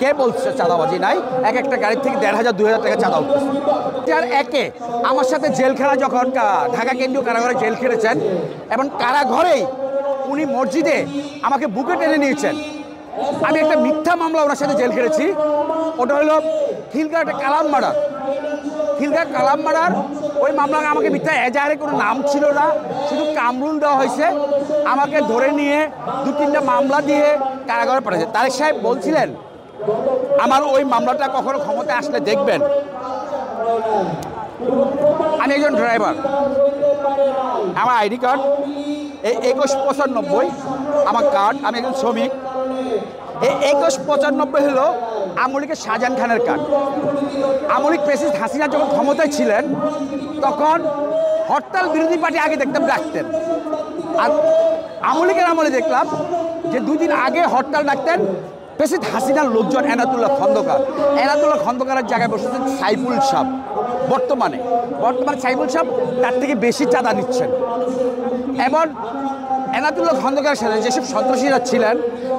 কে বলছে চাঁদাবাজি নাই? এক একটা গাড়ির থেকে ১,৫০০ ২,০০০ টাকা চাঁদা উঠতেছে। আর একে আমার সাথে জেলখানা যখন ঢাকা কেন্দ্রীয় কারাগারে জেল খেটেছেন এবং কারাঘরেই উনি মসজিদে আমাকে বুকে টেনে নিয়েছেন। আমি একটা মিথ্যা মামলা ওনার সাথে জেল খেটেছি, ওটা হলো খিলগাঁও কালাম মার্ডার। খিলগাঁও কালাম মার্ডার ওই মামলা আমাকে মিথ্যা এজাহারে কোনো নাম ছিল না, শুধু কামরুল দেওয়া হয়েছে। আমাকে ধরে নিয়ে ২-৩টা মামলা দিয়ে কারাগারে পাঠিয়েছে। তারেক সাহেব বলছিলেন আমার ওই মামলাটা কখনো ক্ষমতায় আসলে দেখবেন। আমি একজন ড্রাইভার, আমার আইডি কার্ড ২১৯৫ আমার কার্ড, আমি একজন শ্রমিক। এই ২১৯৫ হলো আমলিকের শাহজাহান খানের কার্ড। আমলিক প্রেসিডেন্ট হাসিনা যখন ক্ষমতায় ছিলেন তখন হরতাল বিরোধী পার্টি আগে দেখতাম ডাকতেন, আর আমলিকের আমলে দেখলাম যে 2 দিন আগে হরতাল ডাকতেন প্রেসিডেন্ট হাসিনার লোকজন এনাতুল্লাহ খন্দকার। এনাতুল্লাহ খন্দকারের জায়গায় বসেছেন সাইফুল সাহেব। বর্তমানে সাইফুল সাহেব তার থেকে বেশি চাঁদা নিচ্ছেন। এবং এনাতুল্লাহ খন্দকারের সাথে যেসব সন্ত্রাসীরা ছিলেন,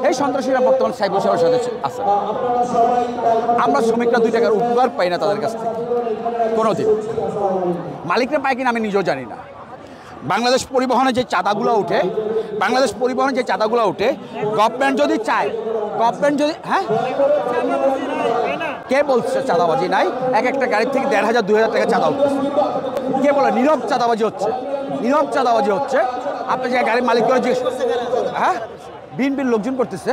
এই সন্ত্রাসীরা বর্তমানে সাইফুল সাহেবের সাথে আছে। আমরা শ্রমিকরা 2 টাকার উপকার পাই না তাদের কাছ থেকে কোনোদিন। মালিকরা পায় কিনা আমি নিজেও জানি না। বাংলাদেশ পরিবহনে যে চাঁদাগুলো ওঠে, গভর্নমেন্ট যদি চায়, গভর্নমেন্ট যদি কে বলছে চাঁদাবাজি নাই? এক একটা গাড়ির থেকে ১,৫০০ ২,০০০ টাকা চাঁদা উঠতেছে। কে বলে নীরব চাঁদাবাজি হচ্ছে? আপনি যে গাড়ির মালিক করে যে বিএনপির লোকজন করতেছে,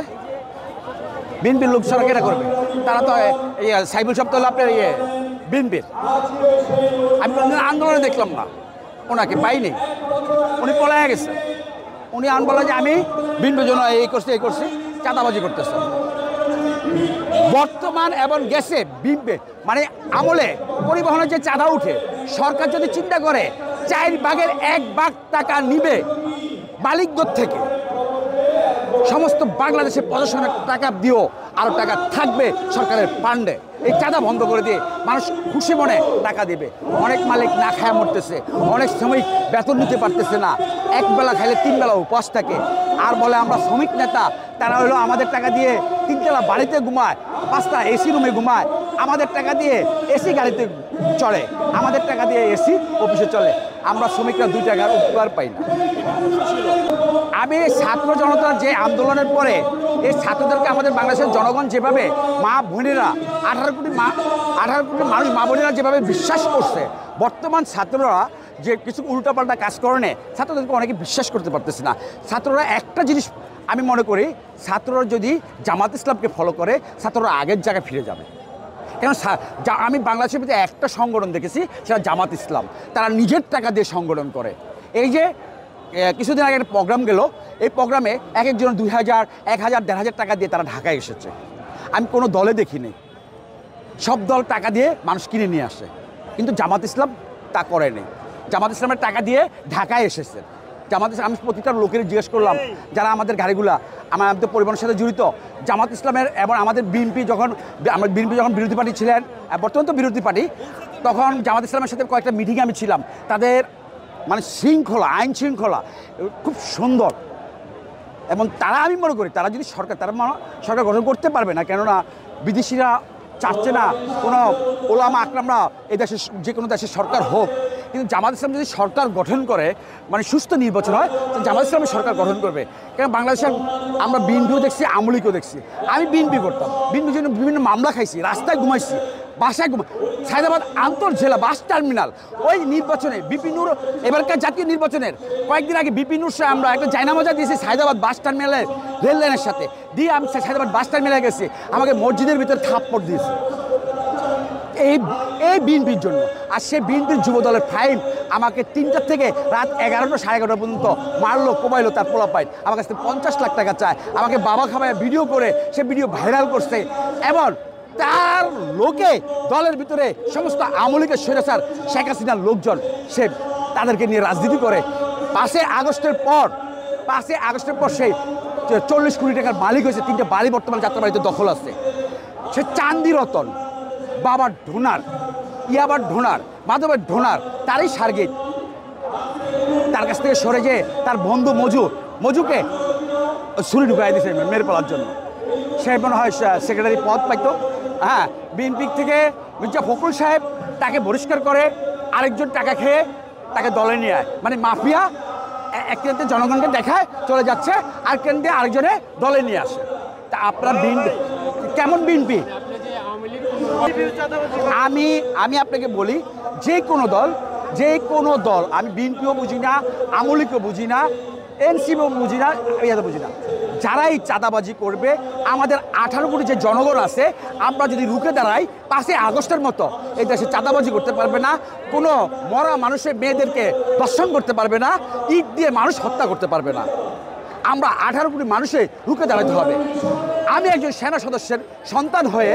বিএনপির লোক সরকার এটা করবে, তারা তো সাইফুল সাহেব তো হলো আপনার বিএনপির। আমি কোনদিন আন্দোলনে দেখলাম না, ওনাকে পাইনি, উনি পলায় গেছে। উনি বলে যে আমি বিএনপির জন্য এই করছি, চাঁদাবাজি করতেছে। বর্তমান এবং গেছে বিএনপি মানে আমলে পরিবহনের যে চাঁদা উঠে, সরকার যদি চিন্তা করে 4 ভাগের 1 ভাগ টাকা নিবে মালিকদের থেকে, সমস্ত বাংলাদেশে প্রশাসনের টাকা দিয়েও আরও টাকা থাকবে সরকারের ফান্ডে। এই চাঁদা বন্ধ করে দিয়ে মানুষ খুশি মনে টাকা দেবে। অনেক মালিক না খায় মরতেছে, অনেক শ্রমিক বেতন নিতে পারতেছে না, একবেলা খাইলে 3 বেলা উপবাস থাকে। আর বলে আমরা শ্রমিক নেতা, তারা হলো আমাদের টাকা দিয়ে 3 তলা বাড়িতে ঘুমায়, 5টা এসি রুমে ঘুমায়, আমাদের টাকা দিয়ে এসি গাড়িতে চলে, আমাদের টাকা দিয়ে এসি অফিসে চলে। আমরা শ্রমিকরা 2 টাকার উপকার পাই না। আমি ছাত্র জনতার যে আন্দোলনের পরে এই ছাত্রদেরকে আমাদের বাংলাদেশের জনগণ যেভাবে মা বোনেরা 18 কোটি মানুষ মা বোনেরা যেভাবে বিশ্বাস করছে, বর্তমান ছাত্ররা যে কিছু উল্টাপাল্টা কাজ করে ছাত্রদেরকে অনেকে বিশ্বাস করতে পারতেছে না। ছাত্ররা একটা জিনিস আমি মনে করি, ছাত্ররা যদি জামাত ইসলামকে ফলো করে ছাত্ররা আগের জায়গায় ফিরে যাবে। কেন আমি বাংলাদেশের ভিতরে একটা সংগঠন দেখেছি, সেটা জামাত ইসলাম। তারা নিজের টাকা দিয়ে সংগঠন করে। এই যে কিছুদিন আগে একটা প্রোগ্রাম গেল, এই প্রোগ্রামে এক একজন 2,000, 1,000, 1,500 টাকা দিয়ে তারা ঢাকায় এসেছে। আমি কোনো দলে দেখিনি, সব দল টাকা দিয়ে মানুষ কিনে নিয়ে আসে, কিন্তু জামাত ইসলাম তা করেনি। জামাত ইসলামের টাকা দিয়ে ঢাকায় এসেছে। জামাত ইসলাম, আমি প্রতিটা লোকের জিজ্ঞেস করলাম যারা আমাদের গাড়িগুলা আমাদের পরিবহনের সাথে জড়িত, জামাত ইসলামের এবং আমাদের বিএনপি যখন বিরোধী পার্টি ছিলেন, বর্তমান তো বিরোধী পার্টি, তখন জামাত ইসলামের সাথে কয়েকটা মিটিংয়ে আমি ছিলাম। তাদের মানে শৃঙ্খলা, আইন শৃঙ্খলা খুব সুন্দর। এবং তারা, আমি মনে করি তারা যদি সরকার গঠন করতে পারবে না, কেননা বিদেশিরা চাচ্ছে না কোনো ওলামা আকরামরা এই দেশের যে কোনো দেশের সরকার হোক। কিন্তু জামাত ইসলাম যদি সরকার গঠন করে, মানে সুস্থ নির্বাচন হয়, জামাত ইসলামের সরকার গঠন করবে। কেন বাংলাদেশের আমরা বিএনপিও দেখছি, আওয়ামী লীগও দেখছি। আমি বিএনপি করতাম, বিএনপির জন্য বিভিন্ন মামলা খাইছি, রাস্তায় ঘুমাইছি, বাসায় সায়দাবাদ আন্তর্জেলা বাস টার্মিনাল, ওই নির্বাচনে বিপি নূর, এবারকার জাতীয় নির্বাচনের কয়েকদিন আগে বিপি নূর সাহেব আমরা একটা জায়নামাজা দিয়েছি সায়দাবাদ বাস টার্মিনালের রেল লাইনের সাথে দিয়ে, আমি সায়দাবাদ বাস টার্মিনালে গেছি, আমাকে মসজিদের ভিতরে থাপ্পড় দিয়েছে এই বিএনপির জন্য। আর সে বিএনপির যুবদলের ফাইল আমাকে 3টা থেকে রাত 11টা 11:30 পর্যন্ত মারলো, কোবাইলো, তার পোলাপাইন আমার কাছ থেকে 50 লাখ টাকা চায়। আমাকে বাবা খাবায় ভিডিও করে সে ভিডিও ভাইরাল করছে, এবং তার লোকে দলের ভিতরে সমস্ত আওয়ামী লীগের স্বৈরাচার শেখ হাসিনার লোকজন, সে তাদেরকে নিয়ে রাজনীতি করে। 5 আগস্টের পর সেই 40 কোটি টাকার মালিক হয়েছে। 3টা বাড়ি বর্তমানে যাত্রাবাড়িতে দখল আছে। সে চান্দি রতন, বাবার ঢোনার, ইয়াবার ঢোনার, মাধবের ঢোনার, তারই সার্গিত। তার কাছ থেকে সরে যেয়ে তার বন্ধু মজুকে ছুরি ঢুকাই দিয়েছে মেরে ফেলার জন্য। সে মনে হয় সেক্রেটারি পদ পাইতো। হ্যাঁ, বিএনপি থেকে মির্জা ফখরুল সাহেব তাকে বহিষ্কার করে, আরেকজন টাকা খেয়ে তাকে দলে নিয়ে আয়, মানে মাফিয়া এক কেন্দ্রে জনগণকে দেখায় চলে যাচ্ছে, আর কেন্দ্রে আরেকজনে দলে নিয়ে আসে। তা আপনার বিএনপি কেমন বিএনপি? আমি আপনাকে বলি, যে কোনো দল, আমি বিএনপিও বুঝি না, আওয়ামী লীগও বুঝি না, এনসিপিও বুঝি না, ইয়াদও বুঝি না, যারাই চাঁদাবাজি করবে, আমাদের 18 কোটি যে জনগণ আছে, আমরা যদি রুখে দাঁড়াই 5ই আগস্টের মতো, এই দেশে চাঁদাবাজি করতে পারবে না, কোনো মরা মানুষের মেয়েদেরকে দর্শন করতে পারবে না, ইট দিয়ে মানুষ হত্যা করতে পারবে না। আমরা 18 কোটি মানুষে রুখে দাঁড়াতে হবে। আমি একজন সেনা সদস্যের সন্তান হয়ে